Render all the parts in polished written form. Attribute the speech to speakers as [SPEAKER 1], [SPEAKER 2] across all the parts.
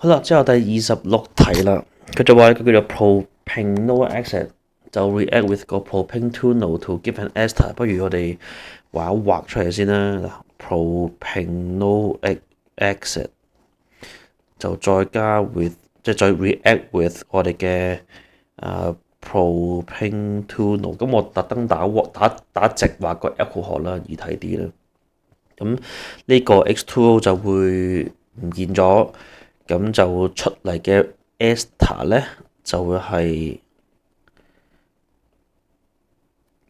[SPEAKER 1] 好啦，之後第26題啦，佢就話一個叫做 propanol acid 就 react with 個 propanol to give an ester。不如我哋畫一畫出嚟先啦。嗱 ，propanol acid 就再加 with 即係再 react with 我哋嘅propanol。咁我特登打直畫個 alcohol 啦，易睇啲啦。咁呢個 H2O 就會唔見咗，咁就出嚟嘅 ester 咧就會係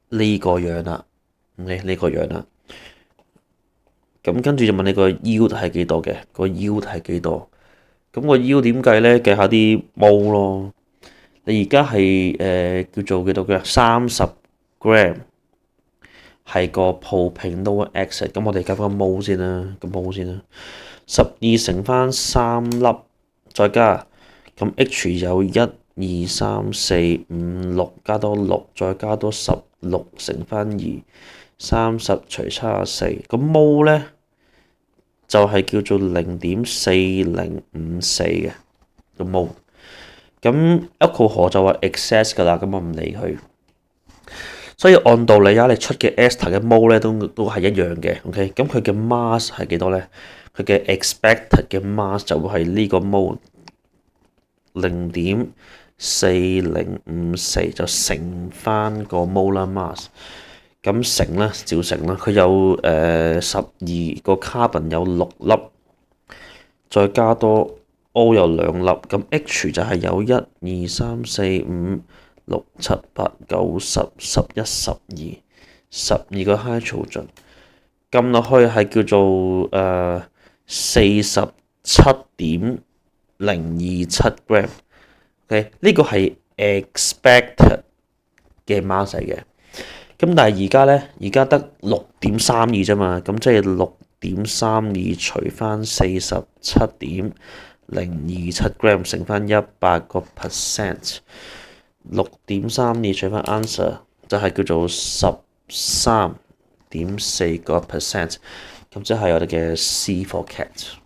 [SPEAKER 1] 呢個樣啦，呢個樣啦。咁跟住就問你個 yield 係幾多嘅？個 yield 係幾多？咁個 yield 點計咧？計下啲 mol 咯。你而家係叫做幾多嘅？30 gram 係個 propanol acid。咁我哋計翻個 mol 先啦，個 mol 先啦。12乘翻3粒，再加咁 H 有1、2、3、4、5、6，加多6，再加多16乘翻2。30除74，咁 mol 咧就係叫做0.4054嘅個 mol。咁 alcohol 就話 excess 㗎啦，咁我唔理佢。所以按道理你出嘅 ester 嘅 mol 咧都係一樣嘅 ，OK？ 咁佢嘅 mass 係幾多咧？佢嘅 expected 嘅 mass 就會係呢個 mol 0.4054，就乘翻個 molar mass。咁乘啦，照乘啦。佢有12個 carbon 有6粒，再加多 O 有2粒，咁 H 就係有1、2、3、4、5、6、7、8、9、10、11、12個 hydrogen， 撳落去係叫做47.027 gram。OK， 呢個係 expected 嘅 mass 嚟嘅。咁但係而家得6.32啫嘛，咁即係6.32除翻47.027 gram 乘翻100%， 6.32除翻 answer 就係叫做13.4%，咁即係我哋嘅 C for cat。